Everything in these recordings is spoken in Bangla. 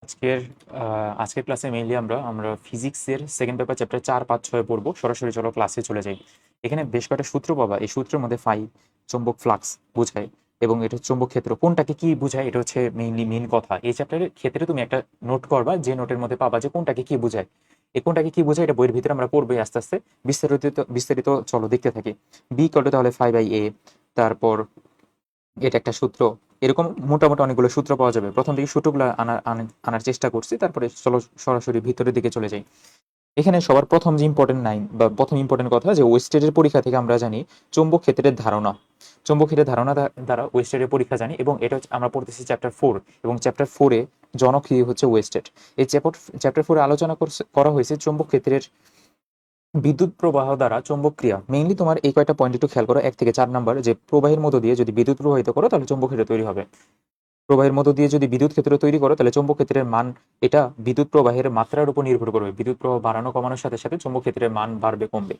আজকের আজকের ক্লাসে মেইনলি আমরা ফিজিক্সের সেকেন্ড পেপার চ্যাপ্টার 4, 5, 6 পড়বো। সরাসরি চলো ক্লাসে চলে যাই। এখানে বেশ কয়েকটা সূত্র পাবা। এই সূত্রের মধ্যে ফাই চৌম্বক ফ্লাক্স বোঝায় এবং এটা চৌম্বক ক্ষেত্র কোনটাকে কি বোঝায়, এটা হচ্ছে মেইন কথা। এই চ্যাপ্টারের ক্ষেত্রে তুমি একটা নোট করবা, যে নোটের মধ্যে পাবা যে কোনটাকে কি বোঝায়। এই কোনটাকে কি বোঝায় এটা বইয়ের ভিতরে আমরা পড়বো আস্তে আস্তে। বিস্তারিত বিস্তারিত চলো দেখতে থাকি। বি ইকুয়াল টু তাহলে 5/a, তারপর এটা একটা সূত্র। এরকম মোটামুটি অনেকগুলো সূত্র পাওয়া যাবে। প্রথম দিকে সূত্রগুলো আনার চেষ্টা করছি, তারপরে চলো সরাসরি ভিতরের দিকে চলে যাই। এখানে সবার প্রথম যে ইম্পর্টেন্ট নাইন বা প্রথম ইম্পর্টেন্ট কথা, যে ওয়েস্টেডের পরীক্ষা থেকে আমরা জানি চৌম্বক ক্ষেত্রের ধারণা। চৌম্বক ক্ষেত্রের ধারণা দ্বারা ওয়েস্টেডের পরীক্ষা জানি, এবং এটা হচ্ছে আমরা পড়তেছি চ্যাপ্টার 4, এবং চ্যাপ্টার 4-এ জনক হচ্ছে ওয়েস্টেড। এই চ্যাপ্টার 4-এ আলোচনা করা হয়েছে চৌম্বক ক্ষেত্রের বিদ্যুৎ প্রবাহ দ্বারা চৌম্বক ক্রিয়া। মেইনলি তোমার এই কয়টা পয়েন্ট একটু খেয়াল করো, 1 থেকে 4 নাম্বার, যে প্রবাহের মধ্য দিয়ে যদি বিদ্যুৎ প্রবাহিত করো তাহলে চৌম্বক ক্ষেত্র তৈরি হবে। প্রবাহের মধ্য দিয়ে যদি বিদ্যুৎ ক্ষেত্র তৈরি করো তাহলে চৌম্বক ক্ষেত্রের মান, এটা বিদ্যুৎ প্রবাহের মাত্রার উপর নির্ভর করবে। বিদ্যুৎ প্রবাহ বাড়ানো কমানোর সাথে সাথে চৌম্বক ক্ষেত্রের মান বাড়বে কমবে।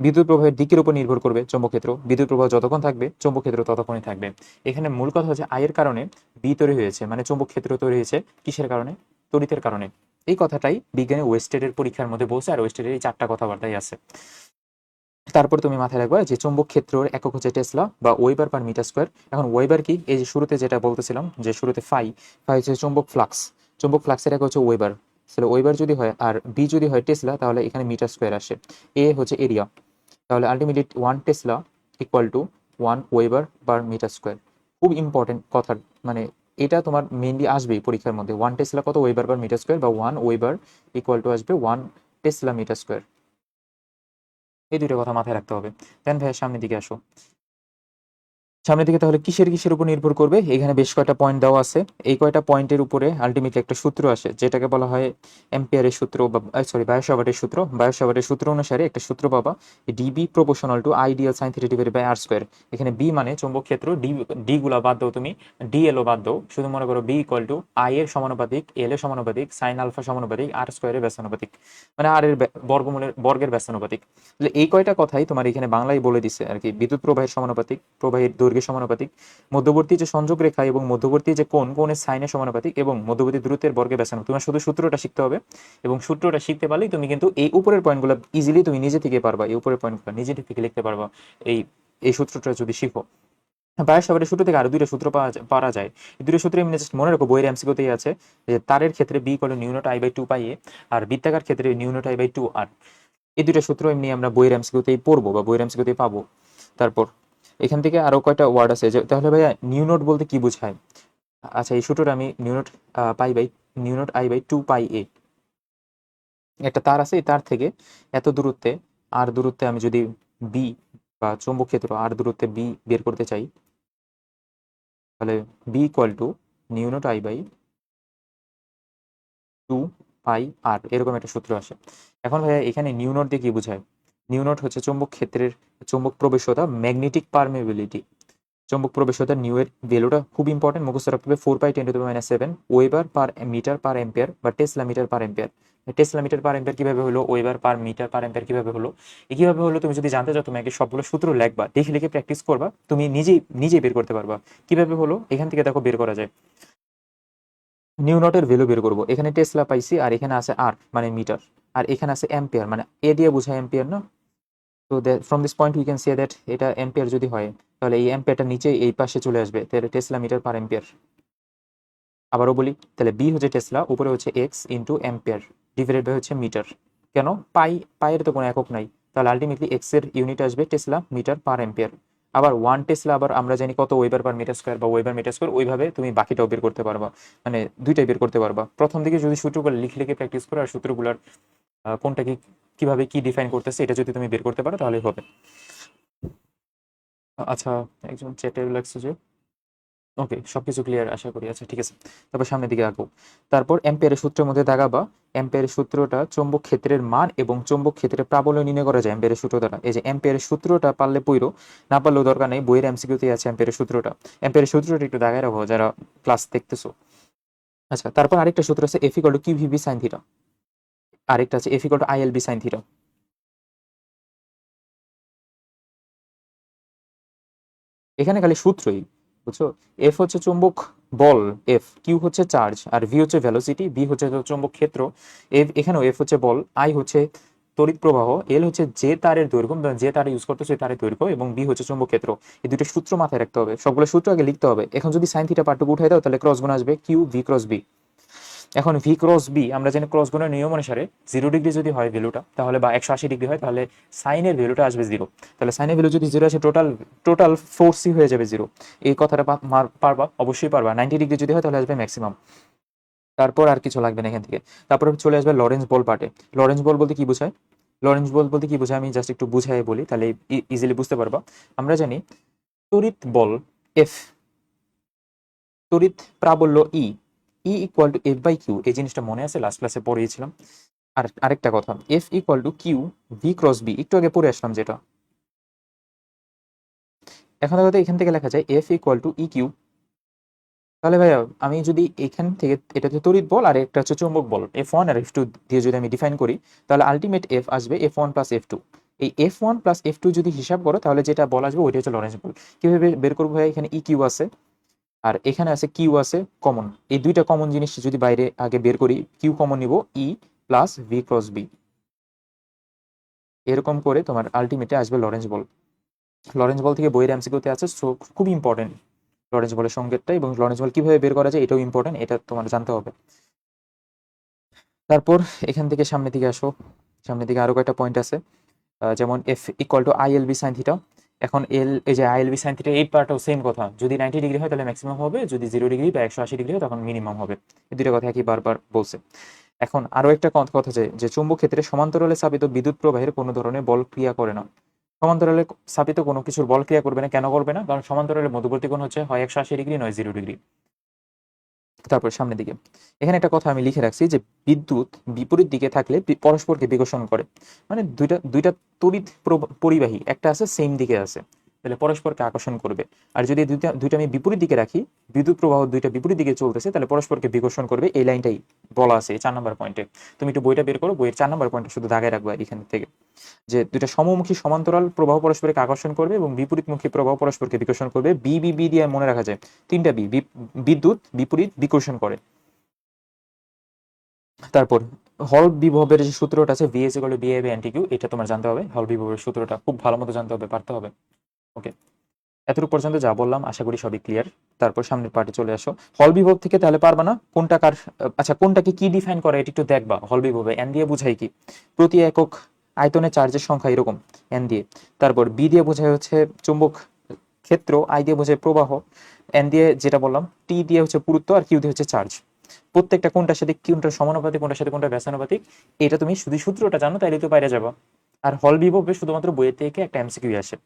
বিদ্যুৎ প্রবাহের দিকের উপর নির্ভর করবে চৌম্বক ক্ষেত্র। বিদ্যুৎ প্রবাহ যতক্ষণ থাকবে চৌম্বক ক্ষেত্র ততক্ষণই থাকবে। এখানে মূল কথা হচ্ছে আয়ের কারণে বি তৈরি হয়েছে, মানে চৌম্বক ক্ষেত্র তৈরি হয়েছে কিসের কারণে? তড়িতের কারণে। এই কথাটাই বিজ্ঞানে ওয়েস্টেডের পরীক্ষার মধ্যে বলছে, আর ওয়েস্টেডের এই 4টা কথাবার্তাই আছে। তারপর তুমি মাথায় রাখবা যে চৌম্বক ক্ষেত্রের একক হচ্ছে টেসলা বা ওয়েবার পার মিটার স্কোয়ার। এখন ওয়েবার কি? এই যে শুরুতে যেটা বলতেছিলাম, যে শুরুতে ফাই হচ্ছে চৌম্বক ফ্লাক্স। চৌম্বক ফ্লাক্সের একক হচ্ছে ওয়েবার। তাহলে ওয়েবার যদি হয় আর বি যদি হয় টেসলা, তাহলে এখানে মিটার স্কোয়ার আসে। এ হচ্ছে এরিয়া। তাহলে ultimately 1 tesla equal to 1 weber per metre square. খুব ইম্পর্টেন্ট কথা, মানে এটা তোমার মেইনলি আসবেই পরীক্ষার মধ্যে। 1 টেসলা কত? ওয়েবার পার মিটার স্কোয়ার, বা 1 ওয়েবার ইকুয়াল টু আসবে 1 টেসলা মিটার স্কোয়ার। এই দুটো কথা মাথায় রাখতে হবে। দেন ভাইয়া সামনের দিকে আসো। সামনের দিকে তাহলে কিসের উপর নির্ভর করবে? এখানে বেশ কয়টা পয়েন্ট দেওয়া আছে। এই কয়টা পয়েন্টের উপরে আলটিমেটলি একটা সূত্র আসে, যেটাকে বলা হয় এম্পিয়ারের সূত্র, বা বায়ো-সাভার্টের সূত্র। বায়ো-সাভার্টের সূত্র অনুসারে একটা সূত্র পাবা, dB proportional to ideal sine theta divided by r square. এখানে বি মানে চৌম্বক ক্ষেত্র, ডি গুলা বাদ দাও তুমি, ডি এল ও বাদ দাও, শুধু মনে করো বি ইকুয়াল টু আই এর সমানুপাতিক, এল এর সমানুপাতিক, সাইন আলফা সমানুপাতিক, আর স্কোয়ারের ব্যস্তানুপাতিক, মানে আর এর বর্গের ব্যস্তানুপাতিক। তাহলে এই কয়টা কথাই তোমার এখানে বাংলায় বলে দিছে আর কি। বিদ্যুৎ প্রবাহের সমানুপাতিক, প্রবাহের দৈর্ঘ্যের সমানুপাতিক, মধ্যবর্তী যে সংযোগ রেখা এবং মধ্যবর্তী যে কোণের সাইনের সমানুপাতিক, এবং মধ্যবর্তী দূরত্বের বর্গের ব্যস্তানুপাতিক। তোমার শুধু সূত্রটা শিখতে হবে, এবং সূত্রটা শিখতে পারলেই তুমি কিন্তু এই উপরের পয়েন্টগুলো ইজিলি তুমি নিজে থেকে পারবা। এই উপরের পয়েন্টগুলো নিজে থেকে লিখতে পারবা এই এই সূত্রটা যদি শিখো। বায়ো-সাভার্টের সূত্র থেকে আরো দুইটা সূত্র পারা যায়। এই দুটো সূত্র এমনি জাস্ট মনে রাখো, বইয়ের এমসিকিউতেই আছে, যে তারের ক্ষেত্রে B equal to mu nought I by 2 pi a, আর বৃত্তাকার ক্ষেত্রে mu nought I by 2 r. এই দুইটা সূত্র এমনি আমরা বইয়ের এমসিকিউতেই পড়বো বা বইয়ের এমসিকিউতেই পাবো। তারপর এখান থেকে আরো কয়টা ওয়ার্ড আছে, যে তাহলে ভাইয়া নিউ নোট বলতে কি বোঝায়? আচ্ছা, এই সূত্রটা আমি new nought I by 2 pi এ, একটা তার আছে, এই তার থেকে এত দূরত্বে, আর দূরত্বে আমি যদি বি বা চৌম্বক ক্ষেত্র আর দূরত্বে বি বের করতে চাই, তাহলে B equal to mu nought I by 2 pi r, এরকম একটা সূত্র আসে। এখন ভাইয়া এখানে নিউ নোট দিয়ে কি বোঝায়? নিউ নোট হচ্ছে চৌম্বক ক্ষেত্রের চৌম্বক প্রবেশতা, ম্যাগনেটিক পারমেবিলিটি। চৌম্বক প্রবেশতা নিউ এর ভ্যালুটা খুব ইম্পর্টেন্ট, মুখস্থ রাখতে হবে। 4 pi 10⁻⁷ weber per metre per ampere, বা tesla metre per ampere. Tesla metre per ampere কিভাবে হলো? Weber per metre per ampere কিভাবে হলো? কিভাবে হলো তুমি যদি জানতে চাও, তুমি আগে সবগুলো সূত্র লিখবা, লিখে লিখে প্র্যাকটিস করবা, তুমি নিজেই বের করতে পারবা কিভাবে হলো। এখান থেকে দেখো বের করা যায়। নিউ নটের ভ্যালু বের করবো। এখানে টেসলা পাইছি, আর এখানে আছে আর মানে মিটার, আর এখানে আছে এম্পিয়ার, মানে এ দিয়ে বোঝায় এম্পিয়ার না। তো from this point we can say that এটা এম্পিয়ার যদি হয়, তাহলে এই এম্পিয়ারটা নিচে এই পাশে চলে আসবে, তাহলে টেসলা মিটার পার এম্পিয়ার। আবারও বলি, তাহলে বি হচ্ছে টেসলা, উপরে হচ্ছে x into ampere, divided by হচ্ছে মিটার। কেন? পাইয়ের তো কোনো একক নাই, তাহলে আলটিমেটলি এক্স এর ইউনিট আসবে টেসলা মিটার পার এম্পিয়ার। আবার 1 টেসলা আবার আমরা জানি কত? ওয়েবার পার মিটার স্কোয়ার বা ওয়েবার মিটার স্কোয়ার। ওইভাবে তুমি বাকিটাও বের করতে পারবা, মানে দুইটাই বের করতে পারবা। প্রথম দিকে যদি সূত্রগুলো লিখে লিখে প্র্যাকটিস করো, আর সূত্রগুলোর কোনটা কি কিভাবে কি ডিফাইন করতেছে এটা যদি তুমি বের করতে পারো তাহলেই হবে। আচ্ছা, একজন চ্যাটে লাগছে যে ওকে, সবকিছু ক্লিয়ার আশা করি। আচ্ছা ঠিক আছে, তারপর সামনের দিকে আঁকো। তারপর এম্পিয়ারের সূত্রের মধ্যে দাগাবা। এম্পিয়ারের সূত্রটা চৌম্বক ক্ষেত্রের মান এবং চৌম্বক ক্ষেত্রের প্রাবল্য নির্ণয় করা যায় এম্পিয়ারের সূত্র দ্বারা। এই যে এম্পিয়ারের সূত্রটা পারলে পইরো, না পারলেও দরকার নেই, বইয়ের এমসিকিউতেই আছে এম্পিয়ারের সূত্রটা। এম্পিয়ারের সূত্রটা একটু দাগায় রাখো যারা ক্লাস দেখতেছো। আচ্ছা, তারপর আরেকটা সূত্র আছে F equal to q v B sine theta, আরেকটা আছে F equal to I L B sine theta. এখানে খালি সূত্রই, বুঝছো? এফ হচ্ছে চুম্বক বল এফ, কিউ হচ্ছে চার্জ, আর ভি হচ্ছে ভেলোসিটি, বি হচ্ছে চৌম্বক ক্ষেত্র, এফ এখানেও এফ হচ্ছে বল, আই হচ্ছে তড়িৎ প্রবাহ, এল হচ্ছে যে তারের দৈর্ঘ্য যে তার ইউজ করতেছে সেই তারের দৈর্ঘ্য, এবং বি হচ্ছে চৌম্বক ক্ষেত্র। এই দুটো সূত্র মাথায় রাখতে হবে, সবগুলো সূত্র আগে লিখতে হবে। এখন যদি সাইন থিটা পার্টটুকু উঠাই দাও তাহলে ক্রস গুণ আসবে কিউ ভি ক্রস বি। এখন ভি ক্রস বি আমরা জানি ক্রস গুণের নিয়ম অনুসারে 0 ডিগ্রি যদি হয় ভ্যালুটা, তাহলে বা 180 ডিগ্রি হয়, তাহলে সাইনের ভ্যালুটা আসবে 0। তাহলে সাইনের ভ্যালু যদি 0 আসে, টোটাল টোটাল ফোর্সই হয়ে যাবে 0। এই কথাটা পারবা, অবশ্যই পারবা। 90 ডিগ্রি যদি হয় তাহলে আসবে ম্যাক্সিমাম। তারপর আর কিছু লাগবে না এখান থেকে। তারপর চলে আসবে লরেন্স বল পার্টে। লরেন্স বল বলতে কি বোঝায়? লরেন্স বল বলতে কি বোঝায় আমি জাস্ট একটু বুঝাই বলি, তাহলে ইজিলি বুঝতে পারবা। আমরা জানি তড়িৎ বল এফ, তড়িৎ প্রাবল্য E, E equal to F by Q. এই জিনিসটা মনে আছে, লাস্ট ক্লাসে পড়িয়েছিলাম। আর আরেকটা কথা, F equal to q v cross B, একটু আগে পড়ে আসলাম যেটা। এখন দেখো এখান থেকে লেখা যায় F equal to E q. তাহলে ভাইয়া আমি যদি এখান থেকে, এটা হচ্ছে তড়িৎ বল আর একটা হচ্ছে চৌম্বক বল F1 আর F2 দিয়ে যদি আমি ডিফাইন করি, তাহলে আলটিমেট এফ আসবে F1 প্লাস F2। এই F1 প্লাস F2 যদি হিসাব করো তাহলে যেটা বল আসবে ওইটা হচ্ছে লরেন্স বল। কিভাবে বের করবো ভাইয়া? এখানে ই কিউ আছে আর এখানে আছে কিউ আছে কমন, এই দুইটা কমন জিনিস যদি বাইরে আগে বের করি, কিউ কমন নিব, ই প্লাস ভি ক্রস বি, এরকম করে তোমার আলটিমেটে আসবে লরেন্স বল। লরেন্স বল থেকে বইয়ের এমসিকিউতে আছে, সো খুব ইম্পর্টেন্ট লরেন্স বলের সংকেতটা, এবং লরেন্স বল কিভাবে বের করা যায় এটাও ইম্পর্টেন্ট, এটা তোমার জানতে হবে। তারপর এখান থেকে সামনের দিকে আসো, সামনের দিকে আরো কয়েকটা পয়েন্ট আছে, যেমন F equal to I L B sine theta. এখন এল, এই যে I L B sine theta, এই পার্টটাও সেম কথা, যদি 90 ডিগ্রি হয় তাহলে ম্যাক্সিমাম হবে, যদি 0 ডিগ্রি বা 180 ডিগ্রি হয় তখন মিনিমাম হবে। এই দুটো কথা একই বারবার বলছে। এখন আরো একটা কথা যে চুম্বক ক্ষেত্রে সমান্তরালে স্থাপিত বিদ্যুৎ প্রবাহের কোনো ধরনের বল ক্রিয়া করে না। সমান্তরালে স্থাপিত কোনো কিছুর বল ক্রিয়া করবে না, কেন করবে না? কারণ সমান্তরালের মধ্যবর্তী কোণ হচ্ছে হয় 180 ডিগ্রি নয় 0 ডিগ্রি। তারপর সামনের দিকে এখানে একটা কথা আমি লিখে রাখছি যে বিদ্যুৎ বিপরীত দিকে থাকলে পরস্পরকে বিকর্ষণ করে। মানে দুইটা দুইটা তড়িৎ পরিবাহী একটা আছে সেম দিকে আছে, তাহলে পরস্পরকে আকর্ষণ করবে। আর যদি দুইটা দুইটা আমি বিপরীত দিকে রাখি, বিদ্যুৎ প্রবাহ দুইটা বিপরীত দিকে চলতেছে, তাহলে পরস্পরকে বিকর্ষণ করবে। এই লাইনটাই বলা আছে 4 নম্বর পয়েন্টে। তুমি একটু বইটা বের করো, বইয়ের 4 নম্বর পয়েন্টে শুধু দাগায় রাখবা এখান থেকে, যে দুইটা সমমুখী সমান্তরাল প্রবাহ পরস্পরকে আকর্ষণ করবে এবং বিপরীতমুখী প্রবাহ পরস্পরকে বিকর্ষণ করবে। বি বি বি দিয়ে মনে রাখা যায়, তিনটা বি, বিদ্যুৎ বিপরীত বিকর্ষণ করে। তারপর হল বিভবের যে সূত্রটা আছে V S equal to B A by N T Q, এটা তোমার জানতে হবে। হল বিভবের সূত্রটা খুব ভালো মতো জানতে হবে, পারতে হবে। ওকে, এতটুকু পর্যন্ত যা বললাম আশা করি সবই ক্লিয়ার। তারপর সামনের পার্টে চলে আসো। হল বিভব থেকে তাহলে পারবা না কোনটা কার, আচ্ছা কোনটাকে কি ডিফাইন করে এটা একটু দেখবা। হল বিভবে এন দিয়ে বুঝাই কি? প্রতি একক আয়তনে চার্জের সংখ্যা এরকম, এন দিয়ে। তারপর বি দিয়ে বোঝায় হচ্ছে চুম্বক ক্ষেত্র, আই দিয়ে বোঝায় প্রবাহ, এন দিয়ে যেটা বললাম, টি দিয়ে হচ্ছে পুরুত্ব, আর কিউ দিয়ে হচ্ছে চার্জ। প্রত্যেকটা কোনটার সাথে কোনটা সমানুপাতিক, কোনটার সাথে কোনটা ব্যস্তানুপাতিক, এটা তুমি শুধু সূত্রটা জানো তাইলে তো বাইরে যাবা। আর হল বিভবে শুধুমাত্র বইয়ের থেকে একটা এমসিকিউ আসে।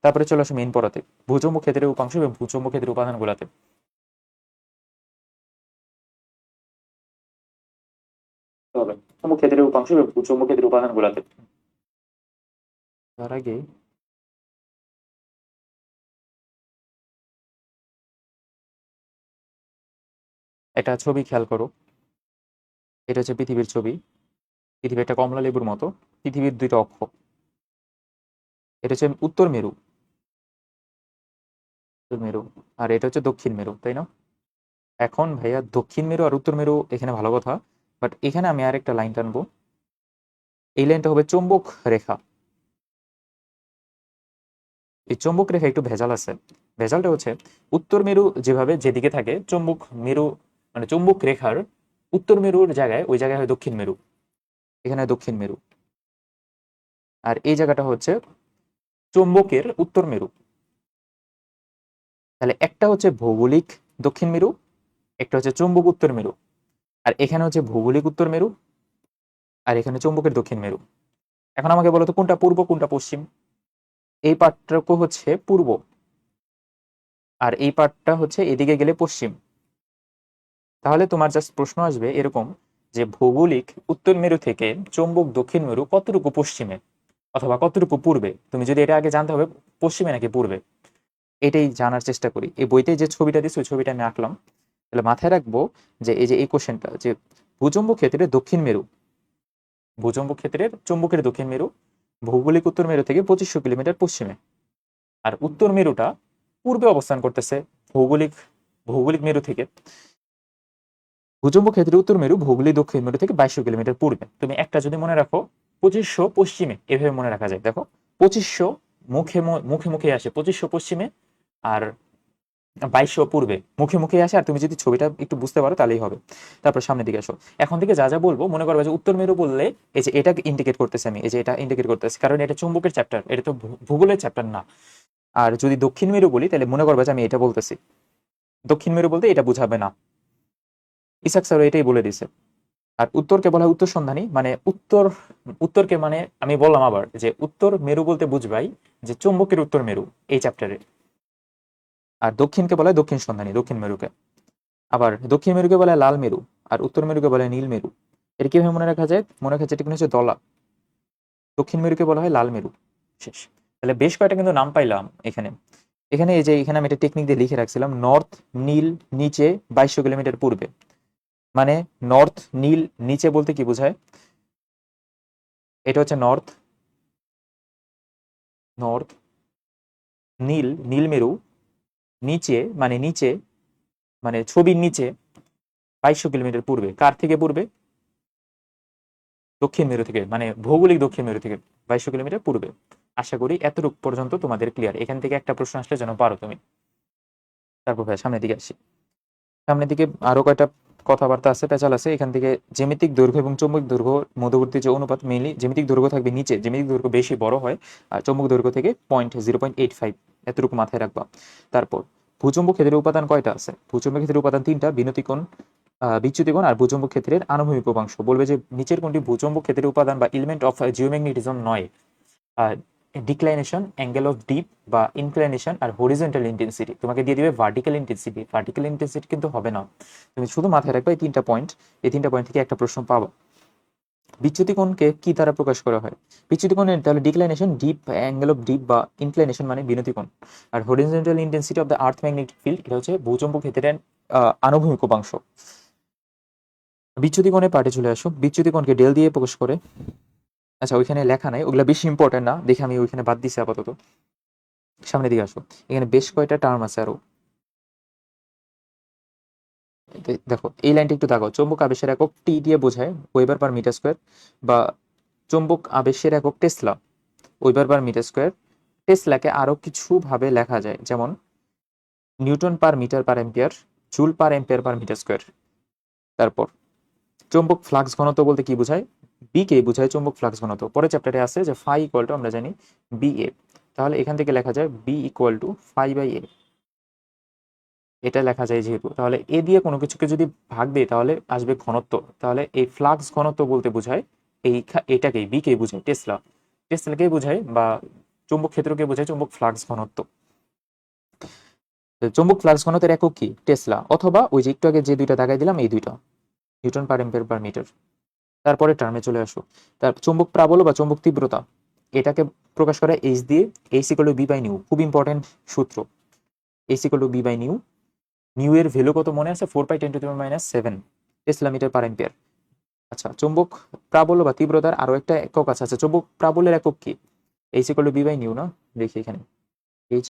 তারপরে চলে আসো মেইন পড়াতে, ভূচৌম্বক ক্ষেত্রের উপাংশ এবং ভূচৌম্বক ক্ষেত্রের উপাদানগুলোতে। হবে চৌম্বক ক্ষেত্রের উপাংশ এবং ভূচৌম্বক ক্ষেত্রের উপাদানগুলোতে। তার আগে একটা ছবি খেয়াল করো, এটা হচ্ছে পৃথিবীর ছবি। পৃথিবী একটা কমলা লেবুর মতো, পৃথিবীর দুইটা অক্ষ, এটা হচ্ছে উত্তর মেরু, উত্তর মেরু, আর এটা হচ্ছে দক্ষিণ মেরু, তাই না? এখন ভাইয়া দক্ষিণ মেরু আর উত্তর মেরু এখানে ভালো কথা, বাট এখানে আমি আরেকটা লাইন টানবো। এই লাইনটা হবে চৌম্বক রেখা। এই চৌম্বক রেখা একটু ভেজাল আছে। ভেজালটা হচ্ছে উত্তর মেরু যেভাবে যেদিকে থাকে, চৌম্বক মেরু মানে চৌম্বক রেখার উত্তর মেরুর জায়গায়, ওই জায়গায় হয় দক্ষিণ মেরু, এখানে হয় দক্ষিণ মেরু। আর এই জায়গাটা হচ্ছে চৌম্বকের উত্তর মেরু। তাহলে একটা হচ্ছে ভৌগোলিক দক্ষিণ মেরু, একটা হচ্ছে চৌম্বক উত্তর মেরু, আর এখানে হচ্ছে ভৌগোলিক উত্তর মেরু, আর এখানে চৌম্বকের দক্ষিণ মেরু। এখন আমাকে বলো তো কোনটা পূর্ব কোনটা পশ্চিম? এই পার্টটুকু হচ্ছে পূর্ব, আর এই পার্টটা হচ্ছে এদিকে গেলে পশ্চিম। তাহলে তোমার জাস্ট প্রশ্ন আসবে এরকম, যে ভৌগোলিক উত্তর মেরু থেকে চৌম্বক দক্ষিণ মেরু কতটুকু পশ্চিমে অথবা কতটুকু পূর্বে? তুমি যদি এটা আগে জানতে হবে পশ্চিমে নাকি পূর্বে, এটাই জানার চেষ্টা করি। এই বইতে যে ছবিটা দিচ্ছে ওই ছবিটা আমি আঁকলাম, তাহলে মাথায় রাখবো যে এই যে এই কোশ্চেনটা, যে ভূচৌম্বক ক্ষেত্রে দক্ষিণ মেরু, ভূচৌম্বক ক্ষেত্রের চৌম্বকের দক্ষিণ মেরু ভৌগোলিক উত্তর মেরু থেকে 2500 কিলোমিটার পশ্চিমে, আর উত্তর মেরুটা পূর্বে অবস্থান করতেছে ভৌগোলিক ভৌগোলিক মেরু থেকে, ভূচুম্বক ক্ষেত্রের উত্তর মেরু ভৌগোলিক দক্ষিণ মেরু থেকে 2200 কিলোমিটার পূর্বে। তুমি একটা যদি মনে রাখো, 2500 পশ্চিমে, এভাবে মনে রাখা যায়। দেখো 2500 মুখে মুখে মুখে আসে, 2500 পশ্চিমে আর 2200 পূর্বে, মুখে মুখে আসে। আর তুমি যদি ছবিটা একটু বুঝতে পারো তাহলেই হবে। তারপর সামনের দিকে আসো। এখন থেকে যা যা বলবো মনে করবে যে উত্তর মেরু বললে এই যে এটা ইন্ডিকেট করতেছে, আমি এই যে এটা ইন্ডিকেট করতেছি, কারণ এটা চুম্বকের চ্যাপ্টার, এটা তো ভূগোলের চ্যাপ্টার না। আর যদি দক্ষিণ মেরু বলি তাহলে মনে করবে যে আমি এটা বলতেছি। দক্ষিণ মেরু বলতে এটা বুঝাবে না, ইসাক স্যার এটাই বলে দিছে। আর উত্তরকে বলা হয় উত্তর সন্ধানী, মানে উত্তরকে মানে আমি বললাম আবার যে উত্তর মেরু বলতে বুঝবাই যে চুম্বকের উত্তর মেরু এই চ্যাপ্টারে। আর দক্ষিণকে বলা হয় দক্ষিণ সন্ধানী, দক্ষিণ মেরুকে। আবার দক্ষিণ মেরুকে বলা হয় লাল মেরু, আর উত্তর মেরুকে বলা হয় নীল মেরু। এটা কিভাবে মনে রাখা যায়? মনে রাখা যায় এটা কিন্তু হচ্ছে দলা। দক্ষিণ মেরুকে বলা হয় লাল মেরু। শেষ। তাহলে বেশ কয়েকটা কিন্তু নাম পাইলাম এখানে। এখানে এই যে এখানে আমি একটা টেকনিক দিয়ে লিখে রাখছিলাম, নর্থ নীল নিচে 2200 কিলোমিটার পূর্বে। মানে নর্থ নীল নিচে বলতে কি বোঝায়? এটা হচ্ছে নর্থ, নর্থ নীল নীল মেরু, নিচে মানে নিচে, মানে ছবির নিচে 2200 কিলোমিটার পূর্বে। কার থেকে পূর্বে? দক্ষিণ মেরু থেকে, মানে ভৌগোলিক দক্ষিণ মেরু থেকে 2200 কিলোমিটার পূর্বে। আশা করি এতটুকু পর্যন্ত তোমাদের ক্লিয়ার। এখান থেকে একটা প্রশ্ন আসলে যেন পারো তুমি। তারপর ভাই সামনের দিকে আসি। সামনের দিকে আরো কয়টা কথাবার্তা আছে, পেঁচাল আছে। এখান থেকে জ্যামিতিক দৈর্ঘ্য এবং চৌম্বক দৈর্ঘ্য মধ্যবর্তী যে অনুপাত, মেইনলি জ্যামিতিক দৈর্ঘ্য থাকবে নিচে, জ্যামিতিক দৈর্ঘ্য বেশি বড় হয়, আর চৌম্বক দৈর্ঘ্য থেকে 0.85, এতটুকু মাথায় রাখবা। তারপর ভূচৌম্বক ক্ষেত্রের উপাদান কয়টা আছে? ভূচৌম্বক ক্ষেত্রের উপাদান তিনটা, বিনতিকোণ, বিচ্যুতিকোণ আর ভূচৌম্বক ক্ষেত্রের আনুভূমিক উপাংশ। বলবে যে নিচের কোনটি ভূচৌম্বক ক্ষেত্রের উপাদান বা এলিমেন্ট অফ জিওম্যাগনেটিজম নয়? ডিক্লাইনেশন, অ্যাঙ্গেল অফ ডিপ বা ইনক্লাইনেশন আর হরিজন্টাল ইন্টেন্সিটি। তোমাকে দিয়ে দিবে ভার্টিক্যাল ইন্টেন্সিটি, ভার্টিক্যাল ইন্টেন্সিটি কিন্তু হবে না। তুমি শুধু মাথায় রাখবে এই তিনটা পয়েন্ট, এই তিনটা পয়েন্ট থেকে একটা প্রশ্ন পাবো। বিচ্যুতি কোণকে কি দ্বারা প্রকাশ করা হয়? বিচ্যুতি কোণের তাহলে declination, dip, angle of dip বা ইনক্লাইনেশন মানে বিনতি কোণ। আর horizontal intensity of the earth magnetic field, এটা হচ্ছে ভূচম্বক ক্ষেত্রের আনুভূমিক উপাংশ। বিচ্যুতি কোণের পার্টে চলে আসো। বিচ্যুতি কোণকে ডেল দিয়ে প্রকাশ করে। আচ্ছা ওইখানে লেখা নাই, ওগুলা বেশি ইম্পর্টেন্ট না দেখে আমি ওইখানে বাদ দিছি আপাতত। সামনের দিকে আসো। এখানে বেশ কয়টা টার্ম আছে আরো। দেখো এই লাইনটা একটু দেখো, চৌম্বক আবেশের একক টি দিয়ে বোঝায় ওয়েবার পার মিটার স্কোয়ার, বা চৌম্বক আবেশের একক tesla, weber per metre square. টেসলাকে আরো কিছু ভাবে লেখা যায়, যেমন newton per metre per ampere, joule per ampere per metre square. তারপর চৌম্বক ফ্লাক্স ঘনত্ব বলতে কি বোঝায়? বি কে বোঝায় চৌম্বক ফ্লাক্স ঘনত্ব। পরে চ্যাপ্টারে আছে যে ফাই ইকুয়াল টু আমরা জানি বি এ, তাহলে এখান থেকে লেখা যায় B equal to phi by A. এটা লেখা যায় যেহেতু, তাহলে এ দিয়ে কোনো কিছুকে যদি ভাগ দেয় তাহলে আসবে ঘনত্ব। তাহলে এই ফ্লাক্স ঘনত্ব বলতে বোঝায় এটাকেই, বি কে বোঝায় টেসলা, টেসলাকেই বোঝায়, বা চুম্বক ক্ষেত্রকে বোঝায় চুম্বক ফ্লাক্স ঘনত্ব। তো চুম্বক ফ্লাক্স ঘনত্বের একক কি? টেসলা, অথবা ওই যে একটু আগে যে দুইটা দাগাই দিলাম এই দুইটা, newton per ampere per metre. তারপরে টার্মে চলে আসো। তার চুম্বক প্রাবল্য বা চুম্বক তীব্রতা, এটাকে প্রকাশ করে এইচ দিয়ে। H equal to B by mu, খুব ইম্পর্টেন্ট সূত্র। H equal to B by mu. Mu এর ভ্যালু কত মনে আছে? 4/10⁻⁷ টেসলা মিটার পার এম্পিয়ার। আচ্ছা চুম্বক প্রাবল্য বা তীব্রতার আরো একটা একক আছে। আচ্ছা চুম্বক প্রাবল্যের একক কি? H equal to B by mu না? দেখি এখানে এইচ